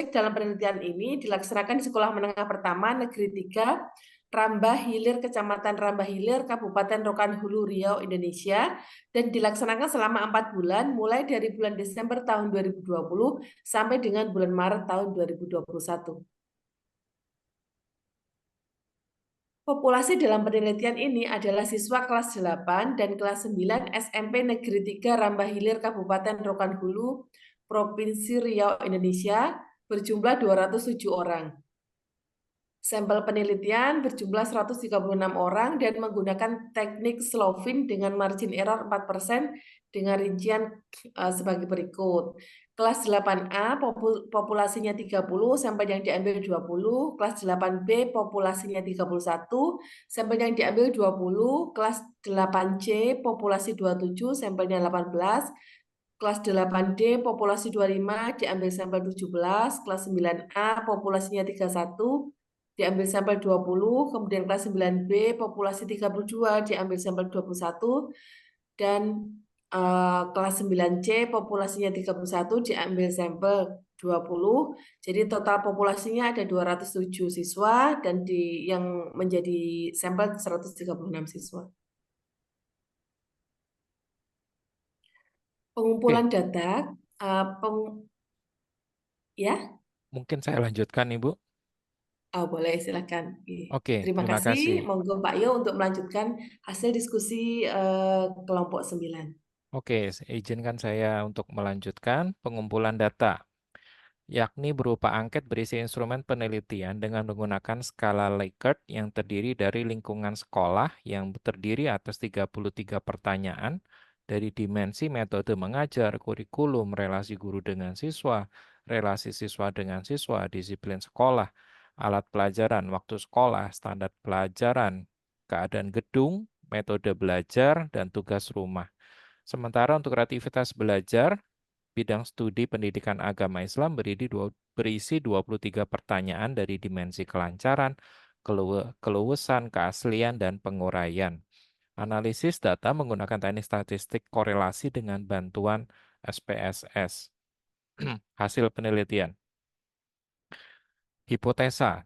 dalam penelitian ini dilaksanakan di Sekolah Menengah Pertama Negeri 3 Rambah Hilir, Kecamatan Rambah Hilir, Kabupaten Rokan Hulu, Riau, Indonesia, dan dilaksanakan selama 4 bulan, mulai dari bulan Desember tahun 2020 sampai dengan bulan Maret tahun 2021. Populasi dalam penelitian ini adalah siswa kelas 8 dan kelas 9 SMP Negeri 3 Rambah Hilir, Kabupaten Rokan Hulu, Provinsi Riau, Indonesia, berjumlah 207 orang. Sampel penelitian berjumlah 136 orang dan menggunakan teknik Slovin dengan margin error 4% dengan rincian sebagai berikut. Kelas 8A populasinya 30, sampel yang diambil 20, kelas 8B populasinya 31, sampel yang diambil 20, kelas 8C populasi 27, sampelnya 18, kelas 8D populasi 25 diambil sampel 17, kelas 9A populasinya 31 diambil sampel 20, kemudian kelas 9B populasi 32 diambil sampel 21 dan kelas 9C populasinya 31 diambil sampel 20. Jadi total populasinya ada 207 siswa dan yang menjadi sampel 136 siswa. Pengumpulan data ya. Mungkin saya lanjutkan, Ibu. Oh, boleh, silakan. Oke, Terima terima kasih. kasih. Monggo Pak Yo untuk melanjutkan hasil diskusi kelompok 9. Oke, izinkan saya untuk melanjutkan pengumpulan data, yakni berupa angket berisi instrumen penelitian dengan menggunakan skala Likert yang terdiri dari lingkungan sekolah yang terdiri atas 33 pertanyaan dari dimensi metode mengajar, kurikulum, relasi guru dengan siswa, relasi siswa dengan siswa, disiplin sekolah, alat pelajaran, waktu sekolah, standar pelajaran, keadaan gedung, metode belajar, dan tugas rumah. Sementara untuk aktivitas belajar, bidang studi pendidikan agama Islam berisi 23 pertanyaan dari dimensi kelancaran, keluasan, keaslian, dan penguraian. Analisis data menggunakan teknik statistik korelasi dengan bantuan SPSS. Hasil penelitian. Hipotesa,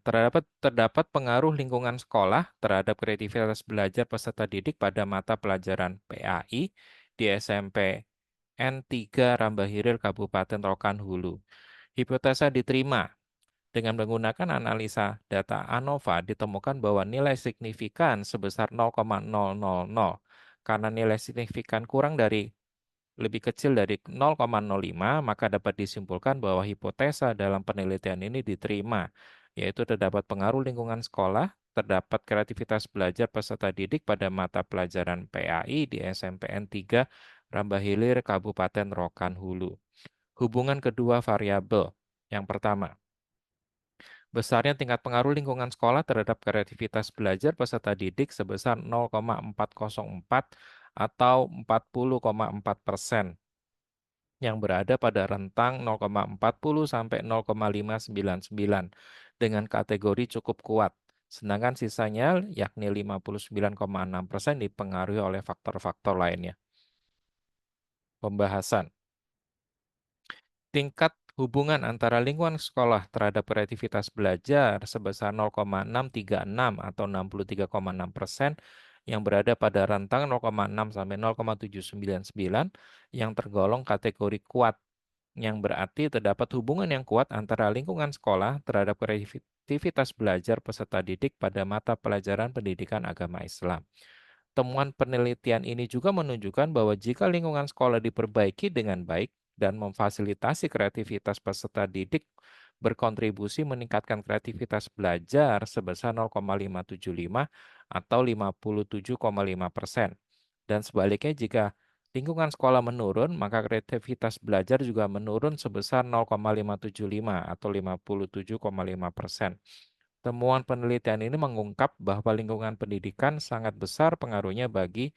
terdapat pengaruh lingkungan sekolah terhadap kreativitas belajar peserta didik pada mata pelajaran PAI di SMP N3 Rambahiril, Kabupaten Rokan Hulu. Hipotesa diterima. Dengan menggunakan analisa data ANOVA ditemukan bahwa nilai signifikan sebesar 0,000. Karena nilai signifikan lebih kecil dari 0,05, maka dapat disimpulkan bahwa hipotesa dalam penelitian ini diterima, yaitu terdapat pengaruh lingkungan sekolah, terdapat kreativitas belajar peserta didik pada mata pelajaran PAI di SMPN 3 Rambah Hilir, Kabupaten Rokan Hulu. Hubungan kedua variabel. Yang pertama, besarnya tingkat pengaruh lingkungan sekolah terhadap kreativitas belajar peserta didik sebesar 0,404 atau 40,4%. Yang berada pada rentang 0,40 sampai 0,599 dengan kategori cukup kuat. Sedangkan sisanya yakni 59,6% dipengaruhi oleh faktor-faktor lainnya. Pembahasan. Tingkat hubungan antara lingkungan sekolah terhadap kreativitas belajar sebesar 0,636 atau 63,6% yang berada pada rentang 0,6 sampai 0,799 yang tergolong kategori kuat, yang berarti terdapat hubungan yang kuat antara lingkungan sekolah terhadap kreativitas belajar peserta didik pada mata pelajaran pendidikan agama Islam. Temuan penelitian ini juga menunjukkan bahwa jika lingkungan sekolah diperbaiki dengan baik dan memfasilitasi kreativitas peserta didik berkontribusi meningkatkan kreativitas belajar sebesar 0,575 atau 57,5%. Dan sebaliknya jika lingkungan sekolah menurun, maka kreativitas belajar juga menurun sebesar 0,575 atau 57,5%. Temuan penelitian ini mengungkap bahwa lingkungan pendidikan sangat besar pengaruhnya bagi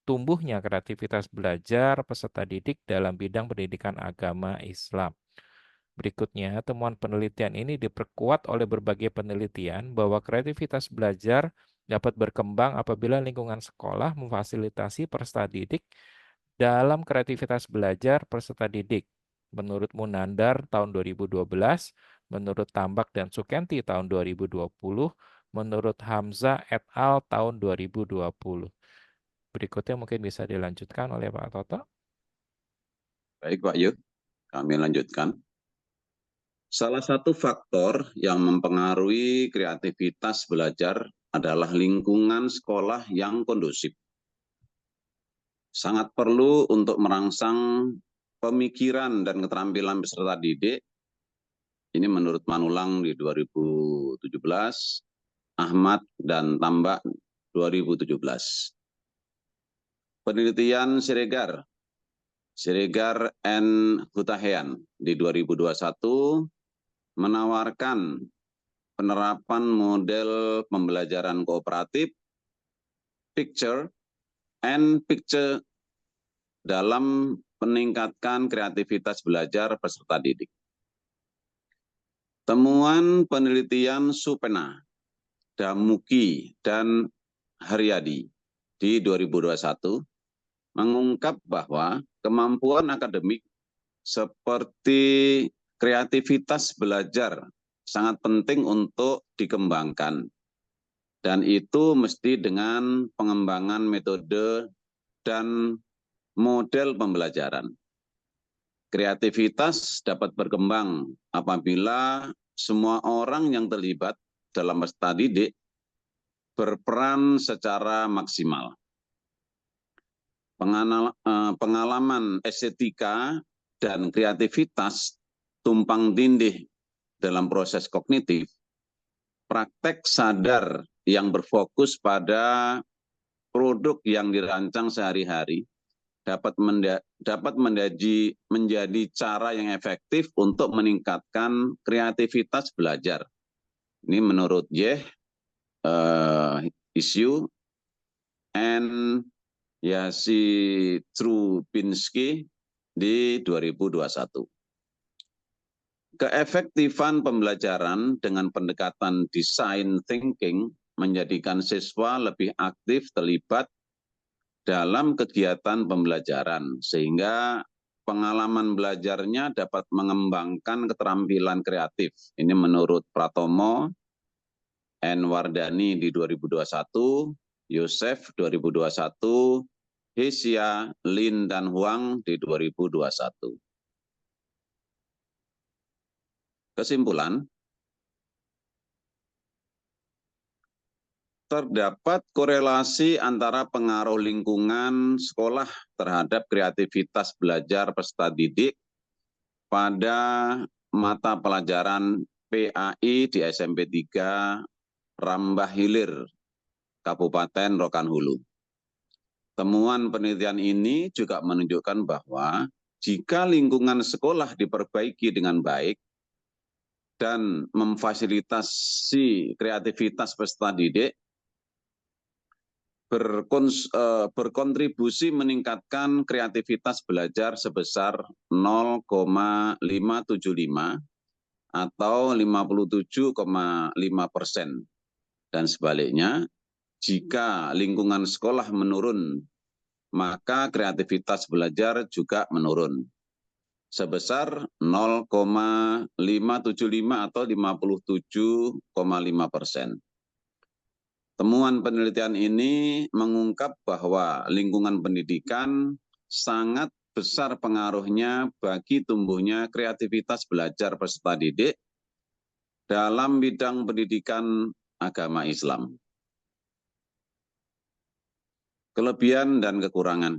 tumbuhnya kreativitas belajar peserta didik dalam bidang pendidikan agama Islam. Berikutnya, temuan penelitian ini diperkuat oleh berbagai penelitian bahwa kreativitas belajar dapat berkembang apabila lingkungan sekolah memfasilitasi peserta didik dalam kreativitas belajar peserta didik. Menurut Munandar tahun 2012, menurut Tambak dan Sukenti tahun 2020, menurut Hamzah et al. Tahun 2020. Berikutnya mungkin bisa dilanjutkan oleh Pak Toto. Baik Pak Yud, kami lanjutkan. Salah satu faktor yang mempengaruhi kreativitas belajar adalah lingkungan sekolah yang kondusif. Sangat perlu untuk merangsang pemikiran dan keterampilan peserta didik. Ini menurut Manulang di 2017, Ahmad dan Tambak 2017. Penelitian Siregar and Hutahean di 2021 menawarkan penerapan model pembelajaran kooperatif, picture dalam meningkatkan kreativitas belajar peserta didik. Temuan penelitian Supena, Damuki, dan Haryadi di 2021 mengungkap bahwa kemampuan akademik seperti kreativitas belajar sangat penting untuk dikembangkan. Dan itu mesti dengan pengembangan metode dan model pembelajaran. Kreativitas dapat berkembang apabila semua orang yang terlibat dalam peserta didik berperan secara maksimal. Pengalaman estetika dan kreativitas tumpang tindih dalam proses kognitif, praktek sadar yang berfokus pada produk yang dirancang sehari-hari dapat menjadi cara yang efektif untuk meningkatkan kreativitas belajar. Ini menurut Issue and Yasitrubinski di 2021. Keefektifan pembelajaran dengan pendekatan design thinking menjadikan siswa lebih aktif terlibat dalam kegiatan pembelajaran, sehingga pengalaman belajarnya dapat mengembangkan keterampilan kreatif. Ini menurut Pratomo, N. Wardani di 2021, Yosef 2021, Hesia, Lin, dan Huang di 2021. Kesimpulan, terdapat korelasi antara pengaruh lingkungan sekolah terhadap kreativitas belajar peserta didik pada mata pelajaran PAI di SMP 3 Rambah Hilir, Kabupaten Rokan Hulu. Temuan penelitian ini juga menunjukkan bahwa jika lingkungan sekolah diperbaiki dengan baik dan memfasilitasi kreativitas peserta didik, berkontribusi meningkatkan kreativitas belajar sebesar 0,575 atau 57,5%. Dan sebaliknya, jika lingkungan sekolah menurun, maka kreativitas belajar juga menurun sebesar 0,575 atau 57,5%. Temuan penelitian ini mengungkap bahwa lingkungan pendidikan sangat besar pengaruhnya bagi tumbuhnya kreativitas belajar peserta didik dalam bidang pendidikan agama Islam. Kelebihan dan kekurangan.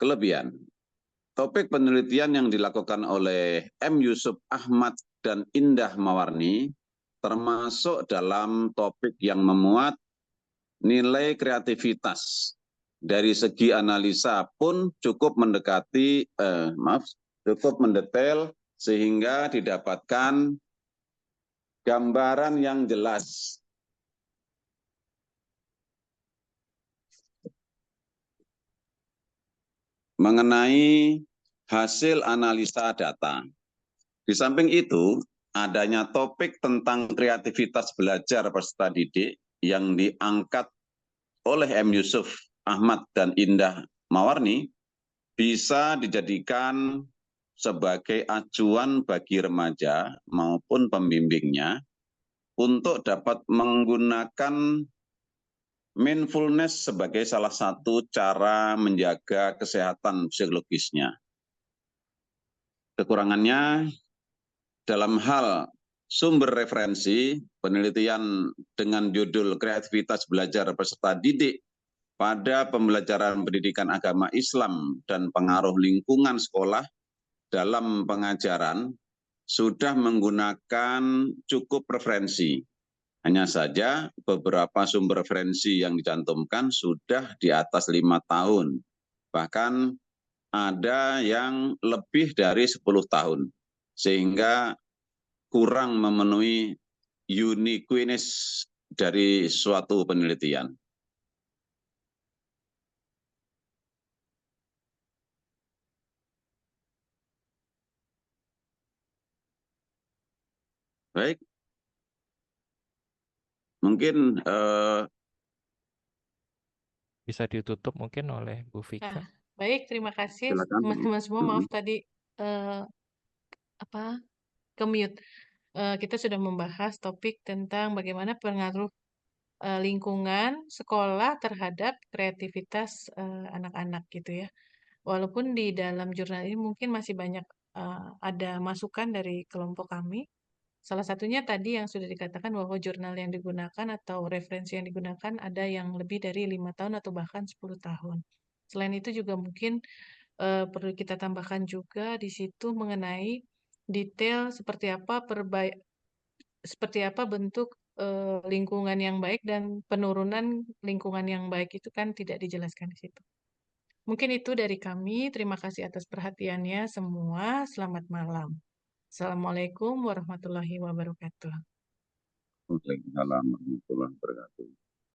Kelebihan. Topik penelitian yang dilakukan oleh M. Yusuf Ahmad dan Indah Mawarni termasuk dalam topik yang memuat nilai kreativitas. Dari segi analisa pun cukup cukup mendetail sehingga didapatkan gambaran yang jelas mengenai hasil analisa data. Di samping itu, adanya topik tentang kreativitas belajar peserta didik yang diangkat oleh M. Yusuf Ahmad dan Indah Mawarni bisa dijadikan sebagai acuan bagi remaja maupun pembimbingnya untuk dapat menggunakan mindfulness sebagai salah satu cara menjaga kesehatan psikologisnya. Kekurangannya dalam hal sumber referensi, penelitian dengan judul Kreativitas Belajar Peserta Didik pada pembelajaran pendidikan agama Islam dan pengaruh lingkungan sekolah dalam pengajaran sudah menggunakan cukup referensi. Hanya saja beberapa sumber referensi yang dicantumkan sudah di atas 5 tahun. Bahkan ada yang lebih dari 10 tahun. Sehingga kurang memenuhi uniqueness dari suatu penelitian. Baik, mungkin Bisa ditutup mungkin oleh Bu Vika. Nah, baik, terima kasih silakan. teman-teman semua. Maaf tadi ke-mute. Kita sudah membahas topik tentang bagaimana pengaruh lingkungan sekolah terhadap kreativitas anak-anak gitu ya. Walaupun di dalam jurnal ini mungkin masih banyak ada masukan dari kelompok kami. Salah satunya tadi yang sudah dikatakan bahwa jurnal yang digunakan atau referensi yang digunakan ada yang lebih dari 5 tahun atau bahkan 10 tahun. Selain itu juga mungkin perlu kita tambahkan juga di situ mengenai detail seperti apa bentuk lingkungan yang baik dan penurunan lingkungan yang baik itu kan tidak dijelaskan di situ. Mungkin itu dari kami. Terima kasih atas perhatiannya semua. Selamat malam. Assalamualaikum warahmatullahi wabarakatuh. Waalaikumsalam warahmatullahi wabarakatuh.